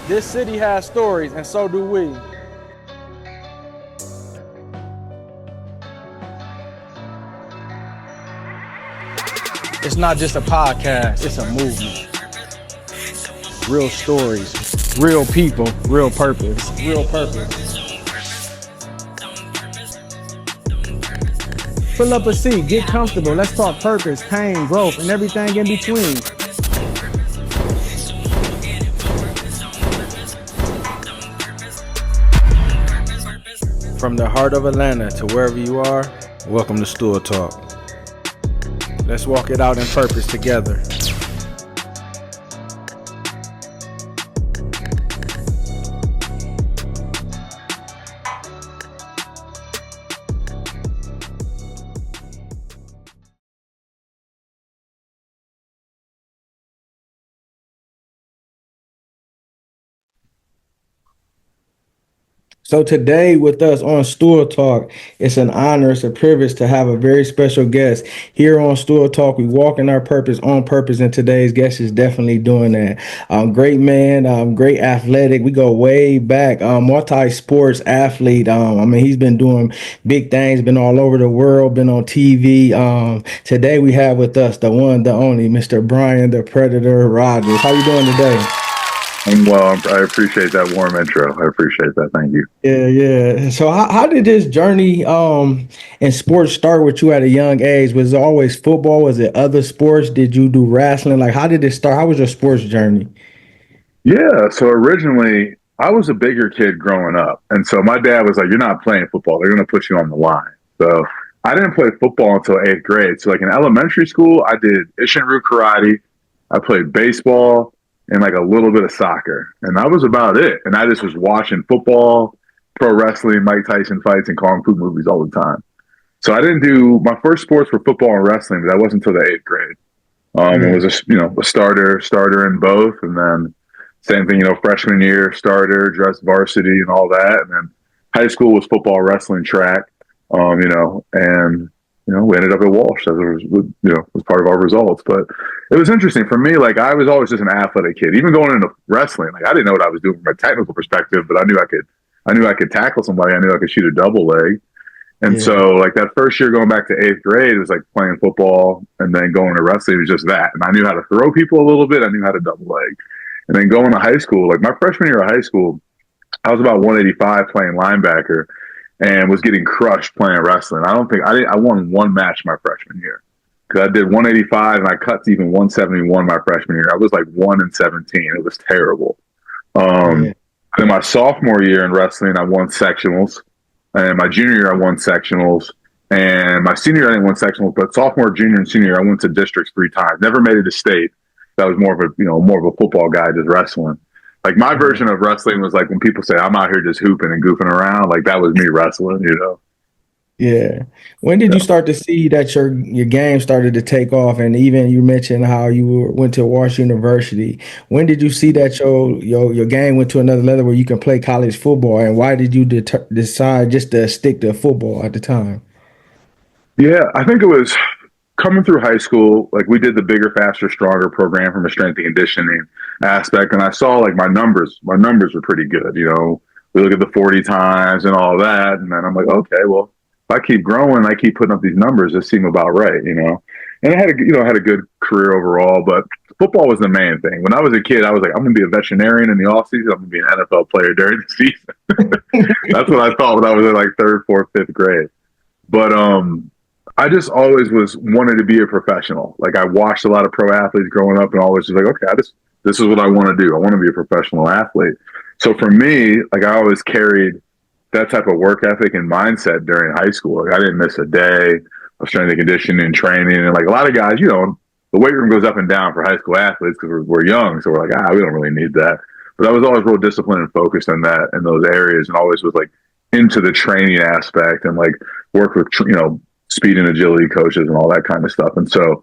This city has stories, and so do we. It's not just a podcast, it's a movement. Real stories, real people, real purpose, real purpose. Pull up a seat, get comfortable. Let's talk purpose, pain, growth, and everything in between. From the heart of Atlanta to wherever you are, welcome to Stool Talk. Let's walk it out in purpose together. So today with us on Stool Talk, it's an honor, it's a privilege to have a very special guest. Here on Stool Talk, we walk in our purpose on purpose, and today's guest is definitely doing that. Great man, great athletic. We go way back, multi-sports athlete. He's been doing big things, been all over the world, been on TV. Today we have with us the one, the only, Mr. Brian the Predator Rogers. How you doing today? Well, I appreciate that warm intro. I appreciate that. Thank you. Yeah. So how did this journey in sports start with you at a young age? Was it always football? Was it other sports? Did you do wrestling? Like, how did it start? How was your sports journey? Yeah. So originally, I was a bigger kid growing up. And so my dad was like, you're not playing football. They're going to put you on the line. So I didn't play football until eighth grade. So like in elementary school, I did Ishinryu karate. I played baseball and like a little bit of soccer. And that was about it. And I just was watching football, pro wrestling, Mike Tyson fights, and Kung Fu movies all the time. So I didn't do my first sports were football and wrestling, but that wasn't until the eighth grade. It was a starter in both, and then same thing, freshman year starter, dress varsity, and all that, and then high school was football, wrestling, track, and we ended up at Walsh. That was part of our results. But it was interesting for me. Like I was always just an athletic kid. Even going into wrestling, like I didn't know what I was doing from a technical perspective, but I knew I could tackle somebody. I knew I could shoot a double leg. And so like that first year going back to eighth grade, it was like playing football and then going to wrestling. It was just that. And I knew how to throw people a little bit. I knew how to double leg. And then going to high school, like my freshman year of high school, I was about 185 playing linebacker and was getting crushed playing wrestling. I won one match my freshman year because I did 185 and I cut to even 171 my freshman year. I was like 1-17. It was terrible. Then my sophomore year in wrestling, I won sectionals. And my junior year, I won sectionals. And my senior year, I didn't win sectionals. But sophomore, junior, and senior year, I went to districts 3 times. Never made it to state. That was more of a football guy, just wrestling. Like my version of wrestling was like when people say I'm out here just hooping and goofing around. Like that was me wrestling, Yeah. When did you start to see that your game started to take off? And even you mentioned how you went to Walsh University. When did you see that your game went to another level where you can play college football? And why did you decide just to stick to football at the time? Yeah, I think it was coming through high school. Like we did the bigger, faster, stronger program from a strength and conditioning aspect, and I saw like my numbers were pretty good. We look at the 40 times and all that, and then I'm like, okay, well, if I keep growing, I keep putting up these numbers that seem about right, And I had a good career overall, but football was the main thing. When I was a kid, I was like, I'm going to be a veterinarian in the off season. I'm going to be an NFL player during the season. That's what I thought when I was in like third, fourth, fifth grade. But I just always wanted to be a professional. Like I watched a lot of pro athletes growing up, and always was like, okay, this is what I want to do. I want to be a professional athlete. So for me, like I always carried that type of work ethic and mindset during high school. Like I didn't miss a day of strength and conditioning and training. And like a lot of guys, the weight room goes up and down for high school athletes because we're young. So we're like, we don't really need that. But I was always real disciplined and focused on that in those areas, and always was like into the training aspect and like work with, speed and agility coaches and all that kind of stuff. And so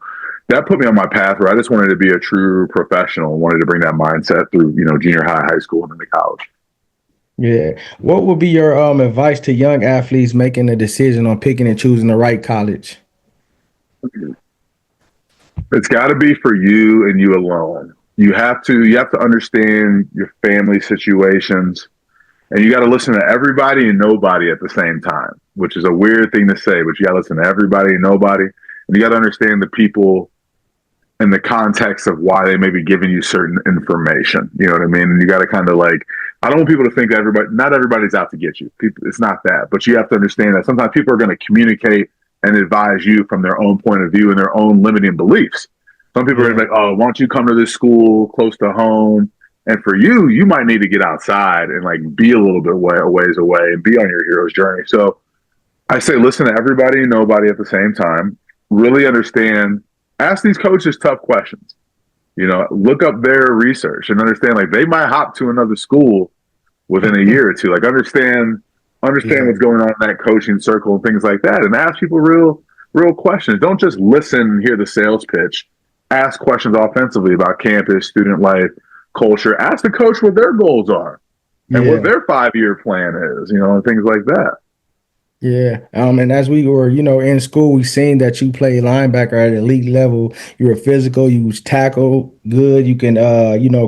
that put me on my path where I just wanted to be a true professional and wanted to bring that mindset through, junior high school, and into college. Yeah. What would be your advice to young athletes making a decision on picking and choosing the right college? It's got to be for you and you alone. you have to understand your family situations, and you got to listen to everybody and nobody at the same time, which is a weird thing to say, but you got to listen to everybody and nobody, and you got to understand the people in the context of why they may be giving you certain information. You know what I mean? And you got to kind of like, I don't want people to think that not everybody's out to get you. It's not that, but you have to understand that sometimes people are going to communicate and advise you from their own point of view and their own limiting beliefs. Some people are like, oh, why don't you come to this school close to home? And for you, you might need to get outside and like be a little bit a ways away and be on your hero's journey. So I say, listen to everybody and nobody at the same time. Really understand. Ask these coaches tough questions. You know, look up their research and understand like they might hop to another school within a year or two. Like understand what's going on in that coaching circle and things like that. And ask people real questions. Don't just listen and hear the sales pitch. Ask questions offensively about campus, student life, culture. Ask the coach what their goals are and what their 5-year plan is, you know, and things like that. Yeah. And as we were, in school, we seen that you play linebacker at elite level. You were physical, you was tackle good, you can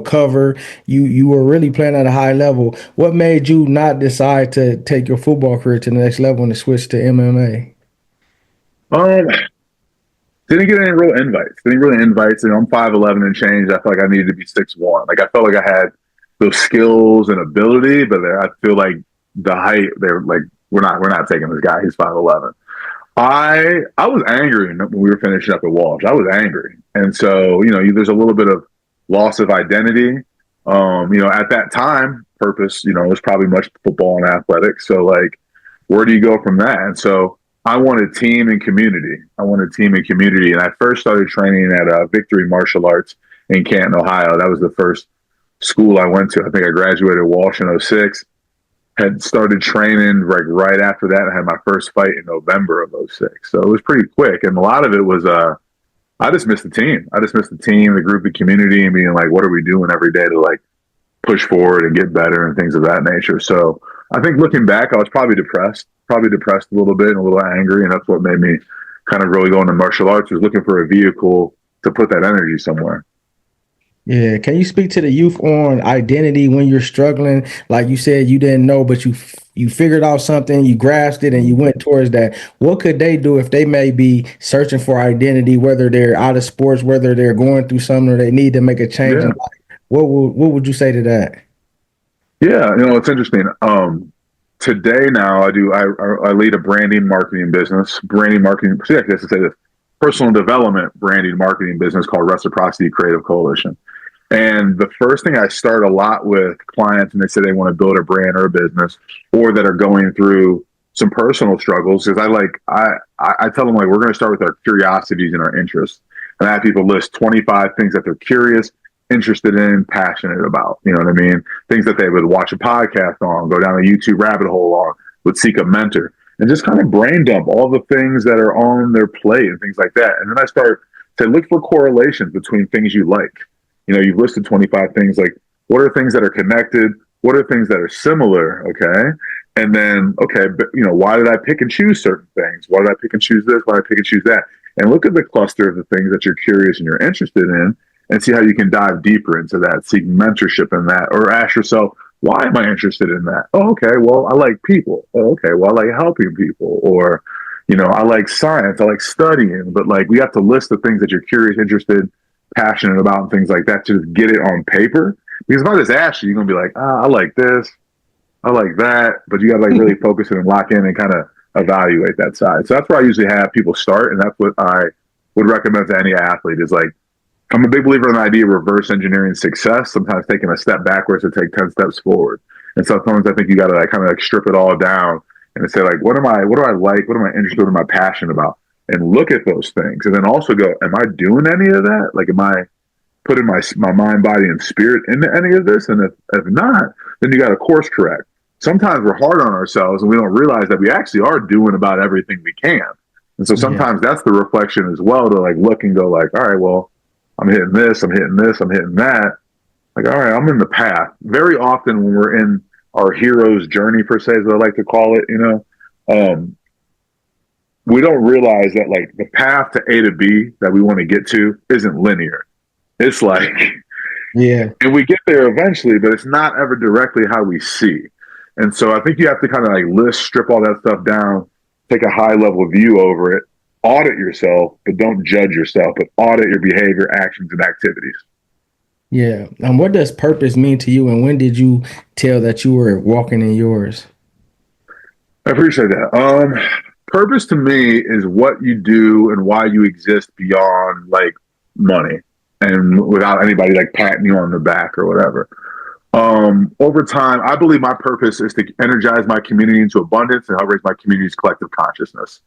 cover. You were really playing at a high level. What made you not decide to take your football career to the next level and to switch to MMA? Didn't get any real invites. And I'm 5'11" and change. I felt like I needed to be 6'1". Like I felt like I had those skills and ability, but I feel like the height, they're like, we're not taking this guy. He's 5'11". I was angry when we were finishing up at Walsh. I was angry. And so, there's a little bit of loss of identity. At that time, purpose, was probably much football and athletics. So like, where do you go from that? And so I wanted team and community. And I first started training at Victory Martial Arts in Canton, Ohio. That was the first school I went to. I think I graduated Walsh in 06. Had started training like right after that. I had my first fight in November of 06. So it was pretty quick. And a lot of it was, I just missed the team. The group, the community, and being like, what are we doing every day to like push forward and get better and things of that nature. So I think looking back, I was probably depressed a little bit and a little angry. And that's what made me kind of really go into martial arts, was looking for a vehicle to put that energy somewhere. Yeah. Can you speak to the youth on identity when you're struggling? Like you said, you didn't know, but you figured out something, you grasped it, and you went towards that. What could they do if they may be searching for identity, whether they're out of sports, whether they're going through something, or they need to make a change in life? What would you say to that? Yeah, it's interesting. Today now I lead a branding marketing business, I guess to say this, personal development branding marketing business called Reciprocity Creative Coalition. And the first thing I start a lot with clients, and they say they want to build a brand or a business, or that are going through some personal struggles, is I tell them like, we're going to start with our curiosities and our interests. And I have people list 25 things that they're curious, interested in, passionate about. You know what I mean? Things that they would watch a podcast on, go down a YouTube rabbit hole on, would seek a mentor, and just kind of brain dump all the things that are on their plate and things like that. And then I start to look for correlations between things you like. You've listed 25 things. Like, what are things that are connected? What are things that are similar? Okay. And then, okay, but, why did I pick and choose certain things? Why did I pick and choose this? Why did I pick and choose that? And look at the cluster of the things that you're curious and you're interested in, and see how you can dive deeper into that, seek mentorship in that, or ask yourself, why am I interested in that? Oh, okay, well, I like people. Oh, okay, well, I like helping people. Or, I like science, I like studying. But like, we have to list the things that you're curious, interested, passionate about, and things like that, to just get it on paper. Because if I just ask you, you're gonna be like, I like this, I like that, but you gotta like really focus in and lock in and kind of evaluate that side. So that's where I usually have people start, and that's what I would recommend to any athlete, is like, I'm a big believer in the idea of reverse engineering success, sometimes taking a step backwards to take 10 steps forward. And sometimes I think you got to like kind of like strip it all down and say like, what do I like? What am I interested in? What am I passionate about? And look at those things. And then also go, am I doing any of that? Like, am I putting my mind, body, and spirit into any of this? And if not, then you got to course correct. Sometimes we're hard on ourselves and we don't realize that we actually are doing about everything we can. And so sometimes that's the reflection as well, to like look and go like, all right, well, I'm hitting this, I'm hitting this, I'm hitting that. Like, all right, I'm in the path. Very often when we're in our hero's journey, per se, as I like to call it, we don't realize that like the path to A to B that we want to get to isn't linear. It's like Yeah. And we get there eventually, but it's not ever directly how we see. And so I think you have to kind of like list, strip all that stuff down, take a high level view over it, audit yourself, but don't judge yourself, but audit your behavior, actions, and activities. Yeah. And what does purpose mean to you? And when did you tell that you were walking in yours? I appreciate that. Purpose to me is what you do and why you exist beyond like money and without anybody like patting you on the back or whatever. Over time, I believe my purpose is to energize my community into abundance and help raise my community's collective consciousness.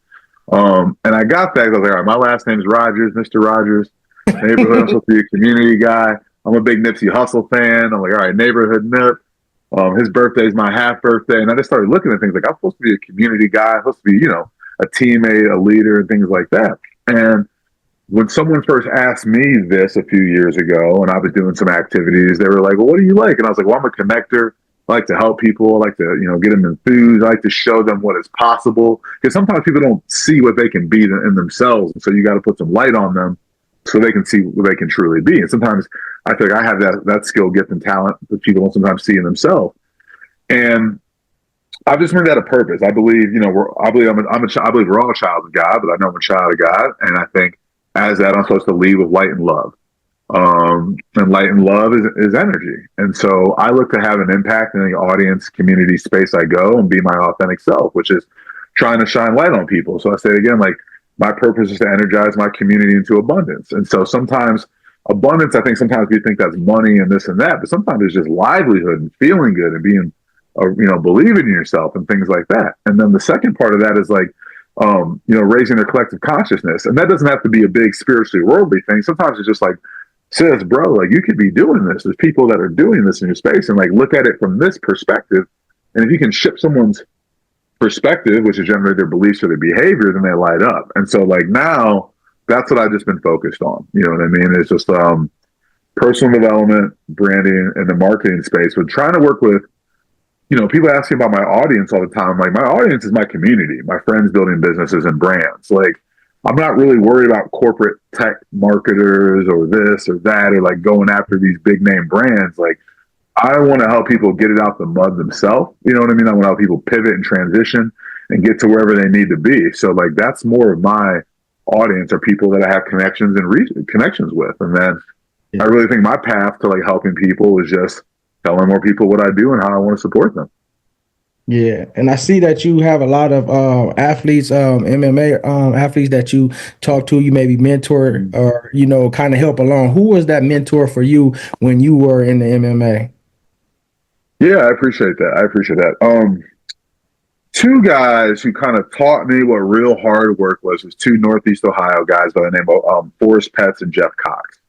And I got that. I was like, all right, my last name is Rogers, Mr. Rogers. Neighborhood, I'm supposed to be a community guy. I'm a big Nipsey Hussle fan. I'm like, all right, neighborhood Nip. His birthday is my half birthday. And I just started looking at things like I'm supposed to be a community guy. I'm supposed to be, a teammate, a leader, and things like that. And when someone first asked me this a few years ago, and I was doing some activities, they were like, well, what do you like? And I was like, well, I'm a connector. I like to help people. I like to, get them enthused. I like to show them what is possible. Because sometimes people don't see what they can be in themselves. And so you got to put some light on them so they can see what they can truly be. And sometimes I feel like I have that skill, gift, and talent that people don't sometimes see in themselves. And I've just made that a purpose. I believe, I believe I believe we're all a child of God, but I know I'm a child of God. And I think as that, I'm supposed to lead with light and love. And light and love is energy. And so I look to have an impact in the audience, community space I go and be my authentic self, which is trying to shine light on people. So I say it again, like my purpose is to energize my community into abundance. And so sometimes abundance, I think sometimes we think that's money and this and that, but sometimes it's just livelihood and feeling good and being, believing in yourself and things like that. And then the second part of that is like, raising their collective consciousness. And that doesn't have to be a big spiritually worldly thing. Sometimes it's just like, says, bro, like you could be doing this. There's people that are doing this in your space and like look at it from this perspective. And if you can shift someone's perspective, which is generally their beliefs or their behavior, then they light up. And so like now that's what I've just been focused on. You know what I mean? It's just personal development, branding, and the marketing space. But trying to work with, people ask me about my audience all the time. Like my audience is my community, my friends building businesses and brands. Like I'm not really worried about corporate tech marketers or this or that, or like going after these big name brands. Like I want to help people get it out the mud themselves. You know what I mean? I want to help people pivot and transition and get to wherever they need to be. So like that's more of my audience are people that I have connections and connections with. And then I really think my path to like helping people is just telling more people what I do and how I want to support them. Yeah, and I see that you have a lot of athletes, MMA athletes that you talk to, you maybe mentor or kind of help along. Who was that mentor for you when you were in the MMA? Yeah, I appreciate that. Two guys who kind of taught me what real hard work was two Northeast Ohio guys by the name of Forrest Petz and Jeff Cox.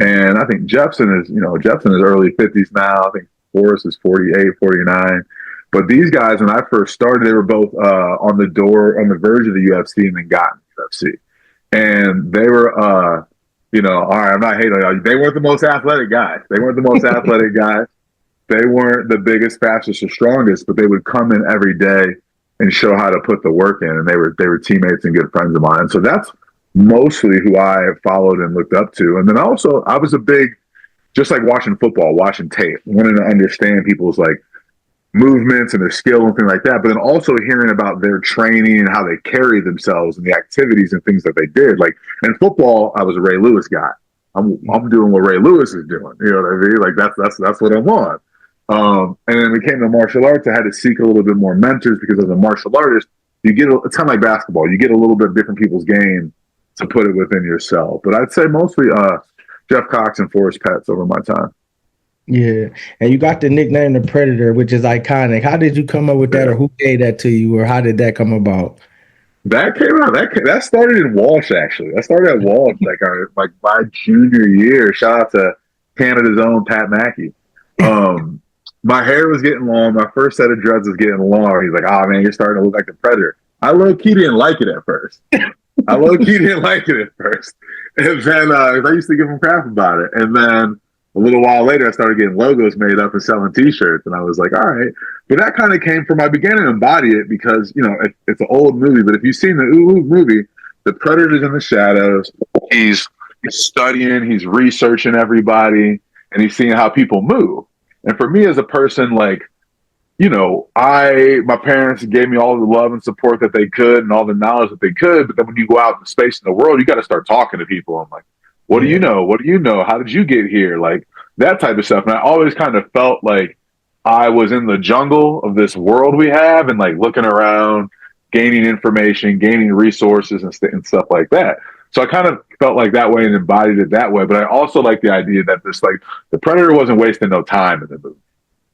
And I think Jeffson is early 50s now. I think Forrest is 48, 49. But these guys, when I first started, they were both on the verge of the UFC and then got in the UFC. And they were, all right, I'm not hating on y'all. They weren't the most athletic guys. They weren't the biggest, fastest, or strongest, but they would come in every day and show how to put the work in. And they were teammates and good friends of mine. And so that's mostly who I followed and looked up to. And then also, I was a big, just like watching football, watching tape, wanting to understand people's like movements and their skill and things like that, but then also hearing about their training and how they carry themselves and the activities and things that they did. Like in football, I was a Ray Lewis guy. I'm doing what Ray Lewis is doing. You know what I mean? Like that's what I'm on. And then it came to martial arts. I had to seek a little bit more mentors because as a martial artist, it's kind of like basketball. You get a little bit of different people's game to put it within yourself. But I'd say mostly Jeff Cox and Forrest Petz over my time. Yeah, and you got the nickname the Predator, which is iconic. How did you come up with that, or who gave that to you, or how did that come about? That came out. That started in Walsh actually. That started at Walsh like my junior year. Shout out to Canada's own Pat Mackey. My hair was getting long. My first set of dreads was getting long. He's like, "Oh man, you're starting to look like the Predator." I low key didn't like it at first. And then I used to give him crap about it, and then a little while later, I started getting logos made up and selling T-shirts, and I was like, all right. But that kind of came from, I began to embody it because, it's an old movie, but if you've seen the movie, the Predator's in the shadows. He's studying, he's researching everybody, and and he's seeing how people move. And for me as a person, like, you know, my parents gave me all the love and support that they could and all the knowledge that they could. But then when you go out in space in the world, you got to start talking to people. I'm like, what do you Yeah. know? What do you know? How did you get here? Like that type of stuff. And I always kind of felt like I was in the jungle of this world we have and like looking around, gaining information, gaining resources and stuff like that. So I kind of felt like that way and embodied it that way. But I also like the idea that this, like, the Predator wasn't wasting no time in the movie.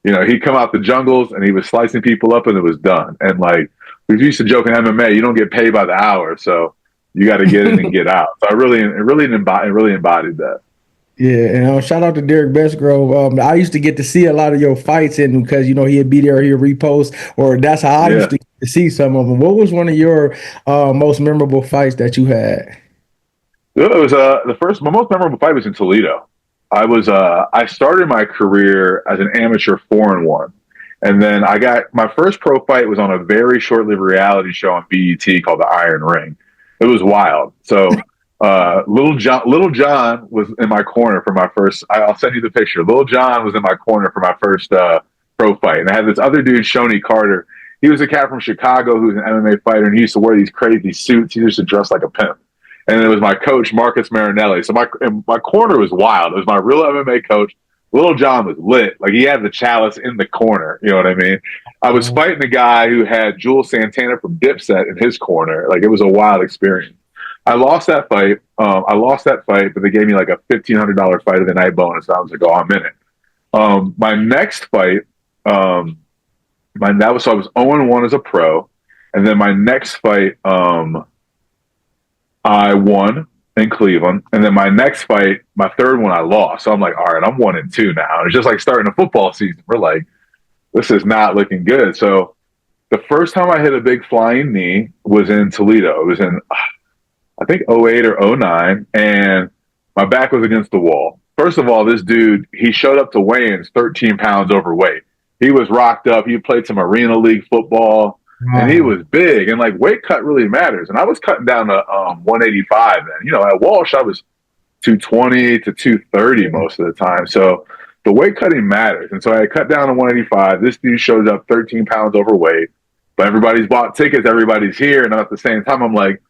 You know, he'd come out the jungles and he was slicing people up and it was done. And like we used to joke in MMA, you don't get paid by the hour, so you got to get in and get out. So I really embodied that. Yeah, and shout out to Derek Bestgrove. I used to get to see a lot of your fights in because he'd be there, he'd repost, or that's how I Yeah, used to get to see some of them. What was one of your most memorable fights that you had? it was my most memorable fight was in Toledo. I started my career as an amateur 4-1, and then I got my first pro fight was on a very short-lived reality show on BET called The Iron Ring. It was wild. So Little John was in my corner for my first. I'll send you the picture. Little John was in my corner for my first pro fight, and I had this other dude, Shoney Carter. He was a cat from Chicago who was an MMA fighter, and he used to wear these crazy suits. He used to dress like a pimp. And it was my coach, Marcus Marinelli. So my corner was wild. It was my real MMA coach. Little John was lit. Like he had the chalice in the corner. You know what I mean? I was fighting a guy who had Jules Santana from Dipset in his corner. Like it was a wild experience. I lost that fight. But they gave me like a $1,500 fight of the night bonus. I was like, oh, I'm in it. My next fight, so I was 0-1 as a pro, and then my next fight, I won in Cleveland, and then my next fight, my third one, I lost. So I'm like, all right, I'm 1-2 now. It's just like starting a football season. We're like, this is not looking good. So the first time I hit a big flying knee was in Toledo. It was in I think '08 or '09, and my back was against the wall. First of all, this dude, he showed up to weigh-ins 13 pounds overweight. He was rocked up. He played some Arena League football, and he Wow. was big. And like weight cut really matters. And I was cutting down to 185 then. You know, at Walsh, I was 220 to 230 most of the time. So the weight cutting matters. And so I cut down to 185. This dude shows up 13 pounds overweight, but everybody's bought tickets. Everybody's here. And at the same time, I'm like,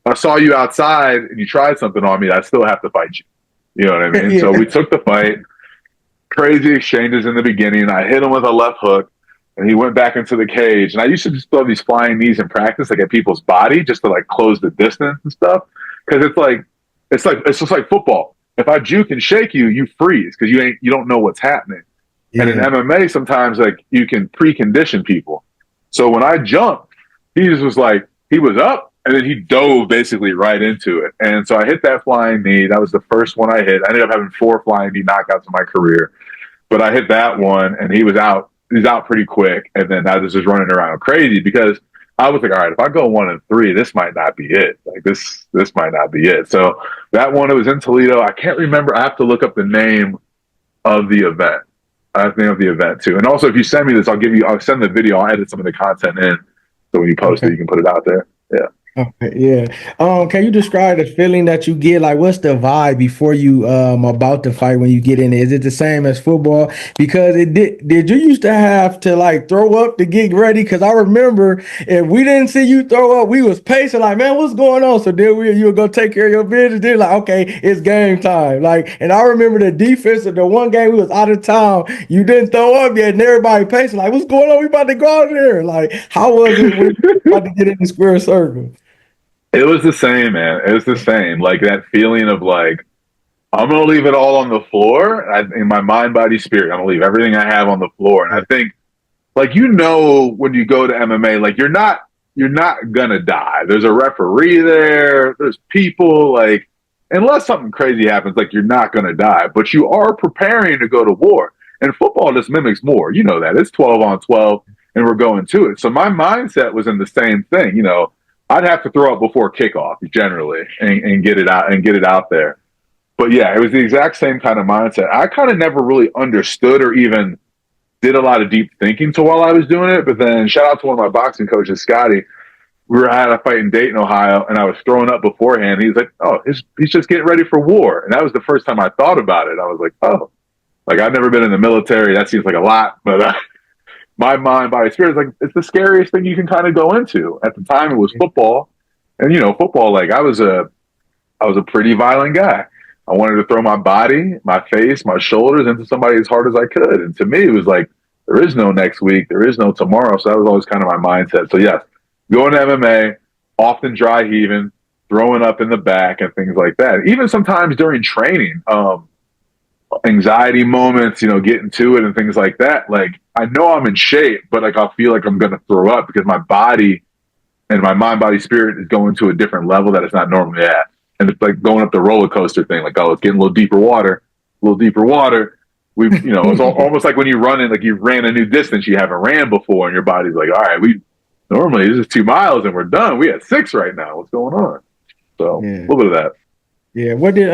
I saw you outside and you tried something on me, I still have to fight you. You know what I mean? Yeah. So we took the fight. Crazy exchanges in the beginning. I hit him with a left hook, and he went back into the cage. And I used to just throw these flying knees in practice, like at people's body, just to like close the distance and stuff. Because it's just like football. If I juke and shake you, you freeze because you don't know what's happening. And in Yeah. MMA, sometimes like you can precondition people. So when I jumped, he just was like he was up and then he dove basically right into it. And so I hit that flying knee. That was the first one I hit. I ended up having 4 flying knee knockouts in my career, but I hit that one and he was out. He's out pretty quick. And then I was just running around crazy because I was like, all right, if I go 1-3, this might not be it. Like this might not be it. So that one, it was in Toledo. I can't remember. I have to look up the name of the event. I have to name of the event too. And also, if you send me this, I'll send the video. I'll edit some of the content in. So when you post Okay. it, you can put it out there. Yeah. Okay, yeah. Can you describe the feeling that you get? Like, what's the vibe before you about to fight when you get in it? Is it the same as football? Because it did you used to have to like throw up to get ready? Because I remember if we didn't see you throw up, we was pacing like, man, what's going on? So then you would go take care of your business. Then like, okay, it's game time. Like, and I remember the defense of the one game we was out of town, you didn't throw up yet, and everybody pacing like, what's going on? We about to go out there. Like, how was it when you about to get in the square circle? It was the same, man. It was the same. Like that feeling of like, I'm going to leave it all on the floor in my mind, body, spirit. I'm going to leave everything I have on the floor. And I think, like, when you go to MMA, like you're not going to die. There's a referee there. There's people, like, unless something crazy happens, like you're not going to die, but you are preparing to go to war. And football just mimics war. You know that. It's 12 on 12 and we're going to it. So my mindset was in the same thing. You know, I'd have to throw up before kickoff generally and get it out there. But yeah, it was the exact same kind of mindset. I kind of never really understood or even did a lot of deep thinking to while I was doing it. But then shout out to one of my boxing coaches, Scotty. We were at a fight in Dayton, Ohio, and I was throwing up beforehand. He's like, "Oh, he's just getting ready for war." And that was the first time I thought about it. I was like, "Oh, Like I've never been in the military. That seems like a lot, but my mind, body, spirit is like it's the scariest thing you can kind of go into. At the time, it was football, and football. Like I was a pretty violent guy. I wanted to throw my body, my face, my shoulders into somebody as hard as I could. And to me, it was like, there is no next week. There is no tomorrow. So that was always kind of my mindset. So, yes, going to MMA, often dry heaving, throwing up in the back and things like that. Even sometimes during training, anxiety moments, getting to it and things like that. Like, I know I'm in shape, but like, I'll feel like I'm going to throw up because my body and my mind, body, spirit is going to a different level that it's not normally at. And it's like going up the roller coaster thing, like, oh, it's getting a little deeper water, a little deeper water. It's almost like when you run in, like you ran a new distance you haven't ran before, and your body's like, all right, we normally this is 2 miles and we're done. We at 6 right now. What's going on? So Yeah. a little bit of that. Yeah. What did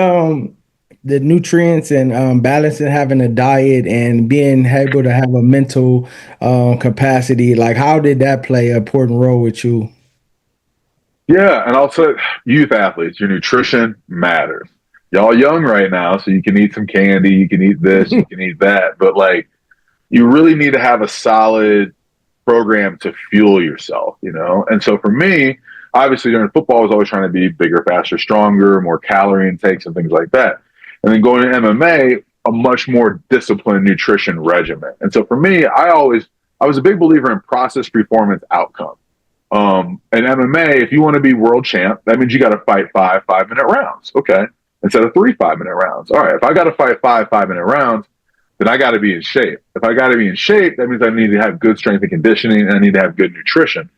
the nutrients and balancing having a diet and being able to have a mental capacity, like how did that play an important role with you? Yeah, and also youth athletes, your nutrition matters. Y'all young right now, so you can eat some candy, you can eat this, you can eat that, but like you really need to have a solid program to fuel yourself. And so for me, obviously during football, I was always trying to be bigger, faster, stronger, more calorie intakes and things like that. And then going to MMA, a much more disciplined nutrition regimen. And so for me, I was a big believer in process performance outcome. In MMA, if you want to be world champ, that means you got to fight 5 5-minute rounds. Okay. Instead of 3 5-minute rounds. All right. If I got to fight 5 5-minute rounds, then I got to be in shape. If I got to be in shape, that means I need to have good strength and conditioning, and I need to have good nutrition.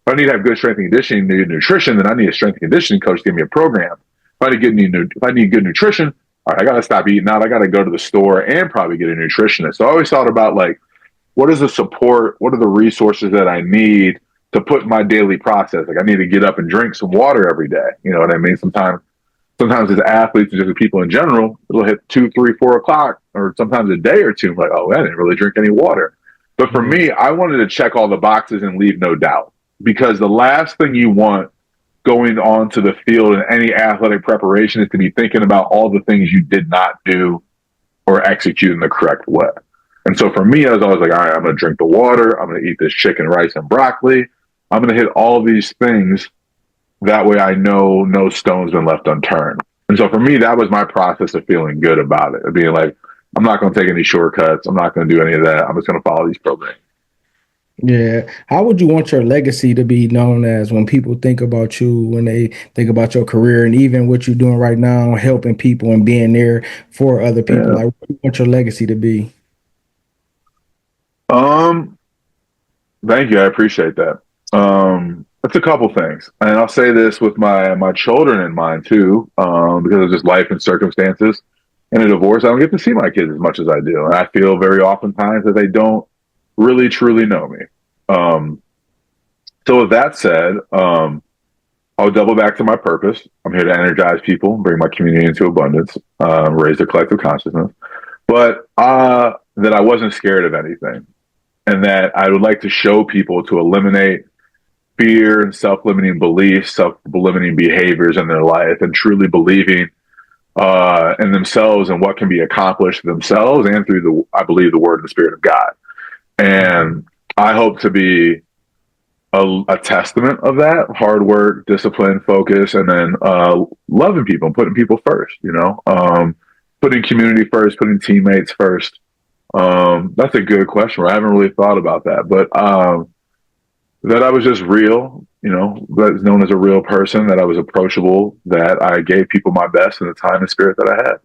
If I need to have good strength and conditioning, and good nutrition, then I need a strength and conditioning coach to give me a program. If I need good nutrition, all right, I got to stop eating out. I got to go to the store and probably get a nutritionist. So I always thought about like, what is the support? What are the resources that I need to put in my daily process? Like I need to get up and drink some water every day. You know what I mean? Sometimes as athletes and just as people in general, it'll hit 2, 3, 4 o'clock, or sometimes a day or two. I'm like, oh, I didn't really drink any water. But for me, I wanted to check all the boxes and leave no doubt, because the last thing you want going on to the field in any athletic preparation is to be thinking about all the things you did not do or execute in the correct way. And so for me, I was always like, all right, I'm going to drink the water. I'm going to eat this chicken, rice, and broccoli. I'm going to hit all these things. That way I know no stone's been left unturned. And so for me, that was my process of feeling good about it. Of being like, I'm not going to take any shortcuts. I'm not going to do any of that. I'm just going to follow these programs. Yeah. How would you want your legacy to be known as when people think about you, when they think about your career and even what you're doing right now, helping people and being there for other people? Yeah. Like, what do you want your legacy to be? Um, Thank you. I appreciate that. It's a couple things, and I'll say this with my children in mind too, because of just life and circumstances. In a divorce, I don't get to see my kids as much as I do, and I feel very oftentimes that they don't really truly know me. Um, so with that said, I'll double back to my purpose. I'm here to energize people, bring my community into abundance, raise their collective consciousness, but that I wasn't scared of anything, and that I would like to show people to eliminate fear and self-limiting beliefs, self-limiting behaviors in their life, and truly believing in themselves and what can be accomplished themselves and through I believe, the word and the spirit of God. And I hope to be a testament of that: hard work, discipline, focus, and then loving people and putting people first, putting community first, putting teammates first. That's a good question. I haven't really thought about that, but that I was just real, that is known as a real person, that I was approachable, that I gave people my best in the time and spirit that I had.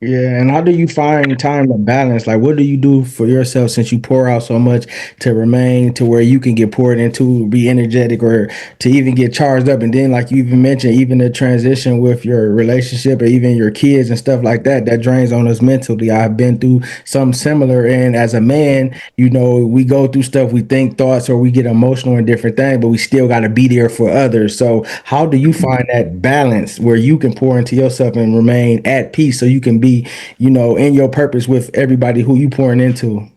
Yeah, and how do you find time to balance? Like, what do you do for yourself since you pour out so much to remain to where you can get poured into, be energetic, or to even get charged up? And then, like you even mentioned, even the transition with your relationship or even your kids and stuff like that, that drains on us mentally. I've been through something similar. And as a man, we go through stuff, we think thoughts or we get emotional and different things, but we still got to be there for others. So, how do you find that balance where you can pour into yourself and remain at peace so you can be in your purpose with everybody who you pouring into?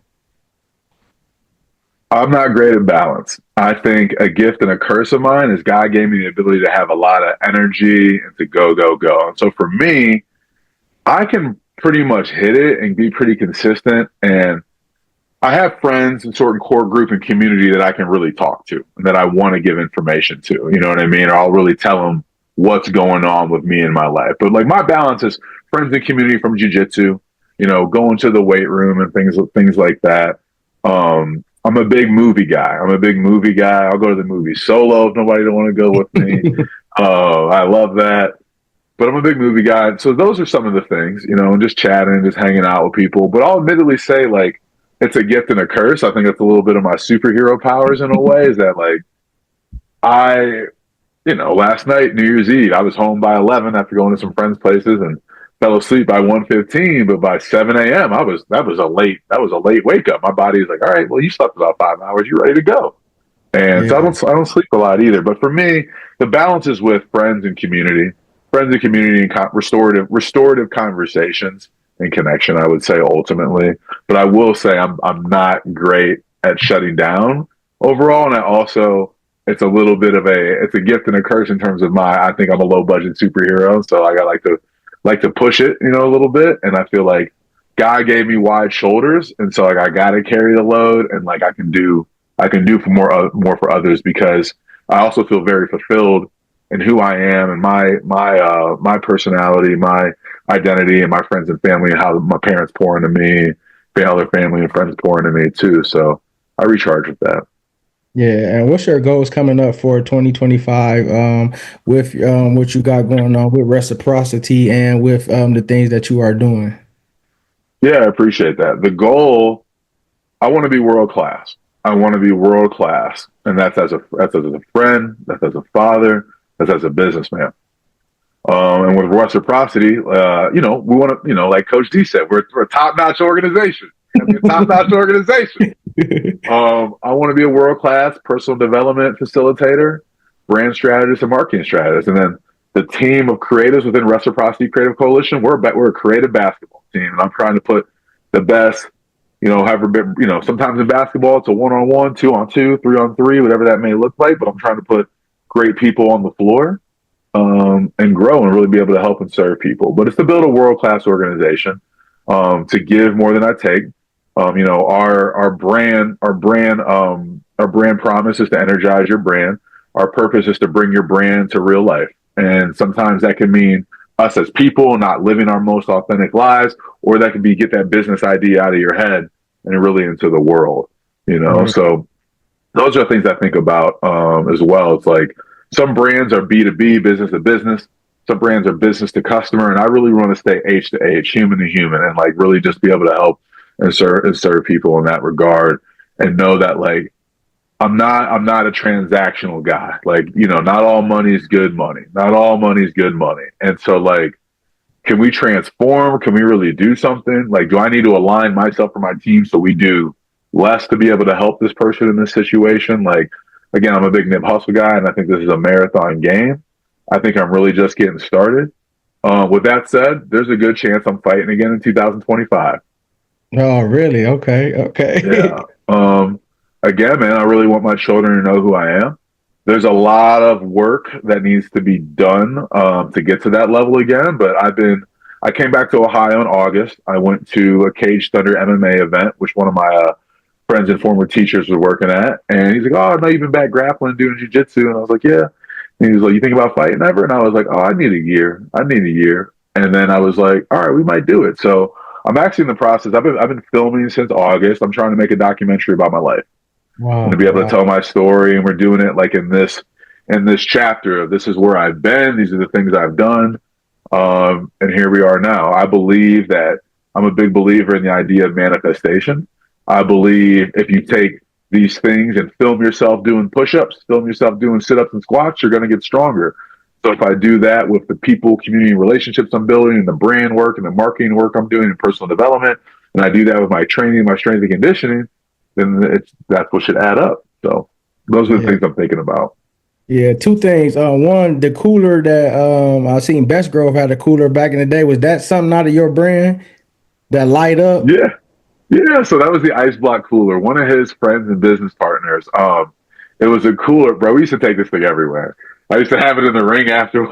I'm not great at balance. I think a gift and a curse of mine is God gave me the ability to have a lot of energy and to go, go, go. And so for me, I can pretty much hit it and be pretty consistent. And I have friends in certain core group and community that I can really talk to and that I want to give information to. You know what I mean? Or I'll really tell them what's going on with me in my life. But like my balance is friends and community from jujitsu, you know, going to the weight room and things like that. I'm a big movie guy. I'll go to the movie solo if nobody don't want to go with me. I love that. But I'm a big movie guy. So those are some of the things, you know, and just chatting, just hanging out with people. But I'll admittedly say, like, it's a gift and a curse. I think that's a little bit of my superhero powers in a way, is that, like, I, you know, last night, New Year's Eve, I was home by 11 after going to some friends' places and fell asleep by 1:15. But by 7 a.m., that was a late wake up. My body is like, all right, well, you slept about 5 hours. You're ready to go. And so Yeah. I don't sleep a lot either. But for me, the balance is with friends and community, and restorative conversations and connection. I would say ultimately, but I will say I'm not great at shutting down overall, and I also it's a little bit of it's a gift and a curse in terms of I think I'm a low budget superhero, so I got like to push it, you know, a little bit, and I feel like God gave me wide shoulders, and so like I got to carry the load, and like I can do for more for others because I also feel very fulfilled in who I am and my personality, my identity, and my friends and family, and how my parents pour into me, how their family and friends pour into me too. So I recharge with that. Yeah, and what's your goals coming up for 2025 with what you got going on with reciprocity and with the things that you are doing? Yeah, I appreciate that. The goal, I want to be world class. I want to be world class, and that's as a friend, that's as a father, that's as a businessman. And with reciprocity, you know, we want to, you know, like Coach D said, we're a top notch organization. I mean, top notch organization. I want to be a world class personal development facilitator, brand strategist, and marketing strategist. And then the team of creatives within Reciprocity Creative Coalition, we're a creative basketball team. And I'm trying to put the best, you know, you know, sometimes in basketball, it's a 1-on-1, 2-on-2, 3-on-3, whatever that may look like. But I'm trying to put great people on the floor and grow and really be able to help and serve people. But it's to build a world class organization, to give more than I take. You know, our brand promise is to energize your brand. Our purpose is to bring your brand to real life, and sometimes that can mean us as people not living our most authentic lives, or that could be get that business idea out of your head and really into the world. You know, Right. so those are things I think about as well. It's like some brands are B2B, business to business. Some brands are business to customer, and I really want to stay H to H, human to human, and like really just be able to help and serve people in that regard, and know that like I'm not a transactional guy. Like, you know, not all money is good money. Not all money is good money. And so like, can we transform? Can we really do something? Like, do I need to align myself or my team so we do less to be able to help this person in this situation? Like, again, I'm a big Nip Hustle guy, and I think this is a marathon game. I think I'm really just getting started. With that said, there's a good chance I'm fighting again in 2025. Oh, really? Okay. Okay. Yeah. Again, man, I really want my children to know who I am. There's a lot of work that needs to be done to get to that level again. But I came back to Ohio in August. I went to a Cage Thunder MMA event, which one of my friends and former teachers was working at. And he's like, "Oh, I know you've been back grappling, doing jujitsu." And I was like, "Yeah." And he was like, "You think about fighting ever?" And I was like, "Oh, I need a year. I need a year." And then I was like, "All right, we might do it." So I'm actually in the process. I've been filming since August. I'm trying to make a documentary about my life and to Wow. be able to Wow. tell my story. And we're doing it like in this chapter of this is where I've been. These are the things I've done. And here we are now. I believe that I'm a big believer in the idea of manifestation. I believe if you take these things and film yourself doing push-ups, film yourself doing sit-ups and squats, you're going to get stronger. So if I do that with the people, community relationships I'm building, and the brand work and the marketing work I'm doing in personal development, and I do that with my training, my strength and conditioning, then that's what should add up. So those are the Yeah. things I'm thinking about. Yeah. Two things. One, the cooler that I seen Best Grove had a cooler back in the day. Was that something out of your brand that light up? Yeah, yeah. So that was the Ice Block cooler. One of his friends and business partners. It was a cooler, bro. We used to take this thing everywhere. I used to have it in the ring after.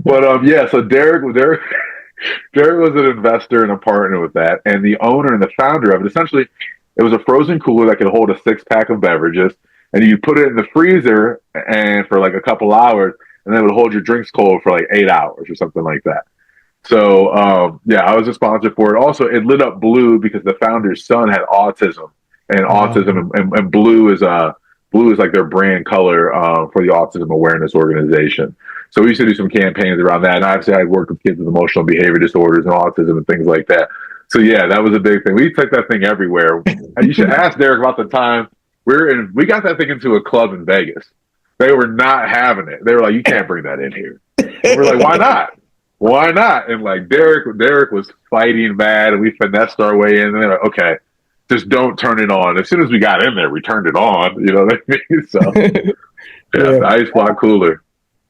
But yeah, so Derek was an investor and a partner with that, and the owner and the founder of it. Essentially, it was a frozen cooler that could hold a 6 pack of beverages, and you put it in the freezer and for like a couple hours, and then it would hold your drinks cold for like 8 hours or something like that. So yeah, I was a sponsor for it. Also, it lit up blue because the founder's son had autism, and and blue is like their brand color for the Autism Awareness Organization. So we used to do some campaigns around that. And obviously, I worked with kids with emotional behavior disorders and autism and things like that. So yeah, that was a big thing. We took that thing everywhere. And you should ask Derek about the time we got that thing into a club in Vegas. They were not having it. They were like, "You can't bring that in here." And we're like, "Why not? Why not?" And like Derek was fighting bad, and we finessed our way in. And they're like, "Okay, just don't turn it on." As soon as we got in there, we turned it on. You know what I mean? So yeah, Yeah. the ice block cooler.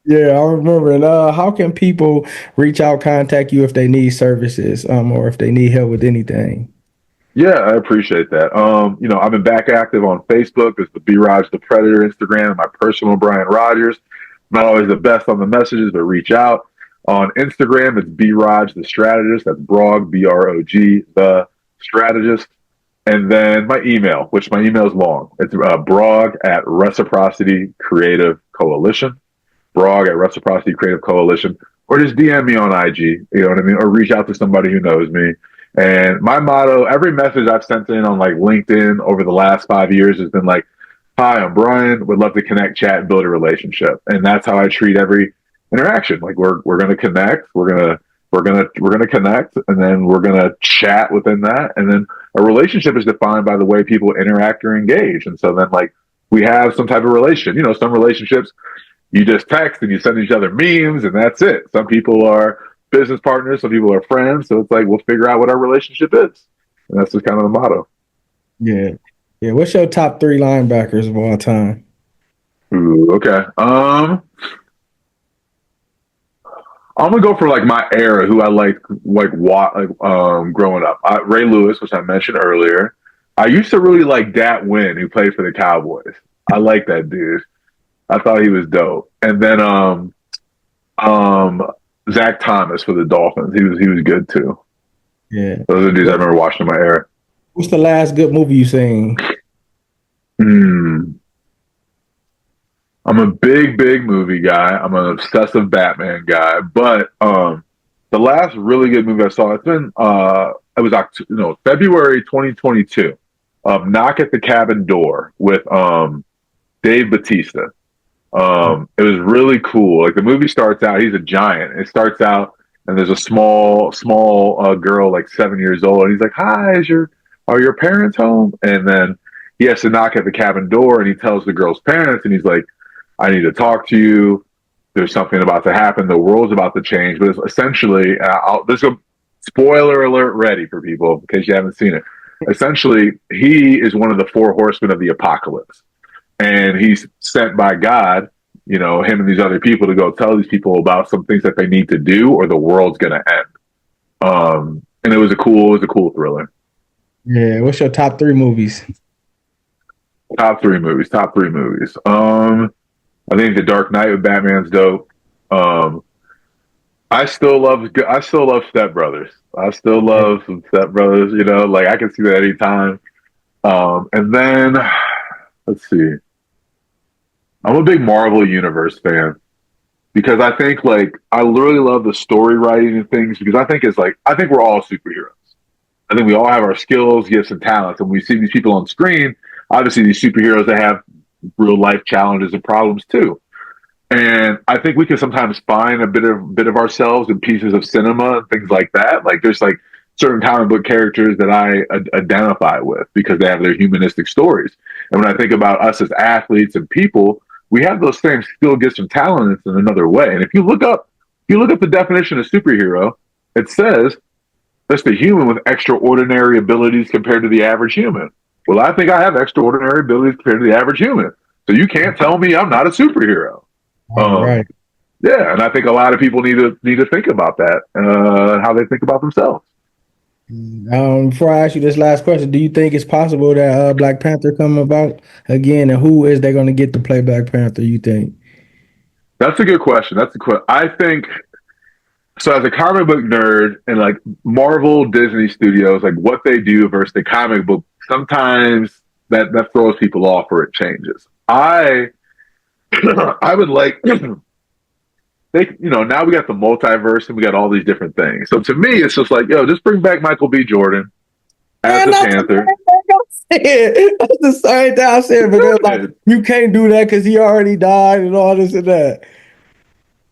Yeah, I remember. And how can people reach out, contact you if they need services, or if they need help with anything? Yeah, I appreciate that. I've been back active on Facebook. It's the B Raj the Predator Instagram, my personal Brian Rogers. Not always the best on the messages, but reach out. On Instagram, it's B Raj the Strategist. That's Brog, BROG, the Strategist. And then my email, which my email is long. It's brog at Reciprocity Creative Coalition. Brog at Reciprocity Creative Coalition. Or just DM me on IG, you know what I mean? Or reach out to somebody who knows me. And my motto, every message I've sent in on like LinkedIn over the last 5 years has been like, "Hi, I'm Brian. Would love to connect, chat, and build a relationship." And that's how I treat every interaction. Like we're gonna connect, we're gonna connect, and then we're gonna chat within that. And then a relationship is defined by the way people interact or engage. And so then like we have some type of relation. You know, some relationships you just text and you send each other memes and that's it. Some people are business partners, some people are friends. So it's like we'll figure out what our relationship is. And that's just kind of the motto. Yeah. Yeah. What's your top three linebackers of all time? Ooh, okay. I'm gonna go for like my era, who I growing up. Ray Lewis, which I mentioned earlier. I used to really like Dat Win, who played for the Cowboys. I like that dude. I thought he was dope. And then um Zach Thomas for the Dolphins. He was good too. Yeah. Those are the dudes I remember watching in my era. What's the last good movie you seen? Hmm. I'm a big movie guy. I'm an obsessive Batman guy. But the last really good movie I saw, it was February 2022. Knock at the Cabin Door with Dave Batista. It was really cool. Like the movie starts out, he's a giant. It starts out and there's a small girl like 7 years old, and he's like, "Hi, are your parents home?" And then he has to knock at the cabin door, and he tells the girl's parents, and he's like, "I need to talk to you. There's something about to happen. The world's about to change." But it's essentially, there's a spoiler alert ready for people in case you haven't seen it. Essentially, he is one of the four horsemen of the apocalypse, and he's sent by God, him and these other people to go tell these people about some things that they need to do, or the world's gonna end. And it was a cool thriller. Yeah. What's your top three movies? Top three movies. Top three movies. I think The Dark Knight with Batman's dope. Um, I still love Step Brothers. I still love some Step Brothers. Like I can see that anytime. And then let's see. I'm a big Marvel Universe fan because I think like I really love the story writing and things, because I think we're all superheroes. I think we all have our skills, gifts, and talents, and we see these people on screen. Obviously, these superheroes that have real life challenges and problems too. And I think we can sometimes find a bit of ourselves in pieces of cinema and things like that. Like there's like certain comic book characters that I identify with because they have their humanistic stories. And when I think about us as athletes and people, we have those same skill, gifts, and talents in another way. And if you look up the definition of superhero, it says that's the human with extraordinary abilities compared to the average human. Well, I think I have extraordinary abilities compared to the average human. So you can't tell me I'm not a superhero. All right. Yeah, and I think a lot of people need to think about that, how they think about themselves. Before I ask you this last question, do you think it's possible that Black Panther come about again, and who is they going to get to play Black Panther? You think? That's a good question. I think so. As a comic book nerd and like Marvel, Disney Studios, like what they do versus the comic book, sometimes that throws people off or it changes. I would like now we got the multiverse and we got all these different things. So to me, it's just like, yo, just bring back Michael B. Jordan as Man, the that's Panther. the same thing I said, but they're like, you can't do that because he already died and all this and that.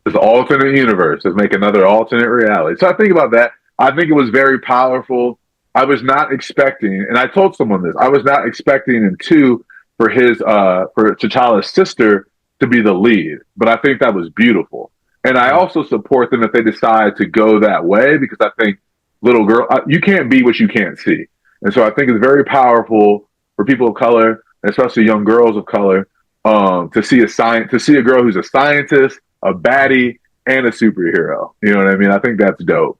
This alternate universe. Let's make another alternate reality. So I think about that. I think it was very powerful. I was not expecting, and I told someone this, I was not expecting in two for for T'Challa's sister to be the lead. But I think that was beautiful. And I also support them if they decide to go that way because I think little girl, you can't be what you can't see. And so I think it's very powerful for people of color, especially young girls of color, to see a girl who's a scientist, a baddie, and a superhero. You know what I mean? I think that's dope.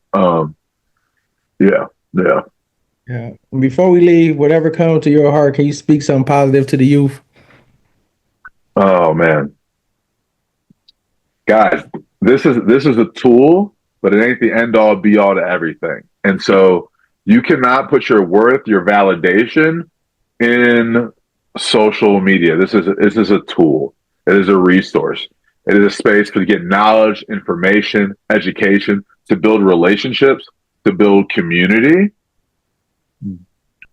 Yeah. Yeah. Before we leave, whatever comes to your heart, can you speak something positive to the youth? Oh man, guys, this is a tool, but it ain't the end all be all to everything. And so you cannot put your worth, your validation in social media. This is a tool. It is a resource. It is a space to get knowledge, information, education, to build relationships, to build community.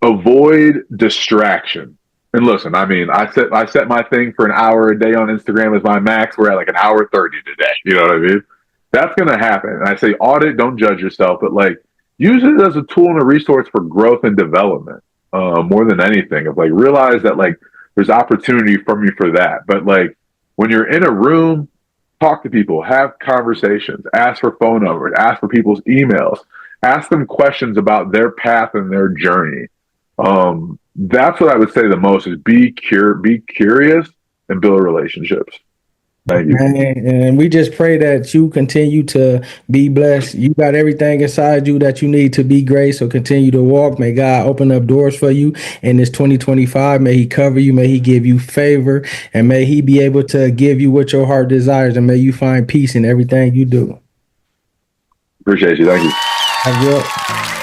Avoid distraction. And listen, I mean, I set my thing for an hour a day on Instagram as my max. We're at like an hour 30 today. You know what I mean? That's gonna happen. And I say audit, don't judge yourself, but like use it as a tool and a resource for growth and development. More than anything. Of like realize that like there's opportunity from you for that. But like when you're in a room, talk to people, have conversations, ask for phone numbers, ask for people's emails, ask them questions about their path and their journey. That's what I would say the most is be curious and build relationships. Thank you. And we just pray that you continue to be blessed. You got everything inside you that you need to be great. So continue to walk. May God open up doors for you in this 2025. May He cover you. May He give you favor. And may He be able to give you what your heart desires. And may you find peace in everything you do. Appreciate you. Thank you. I will.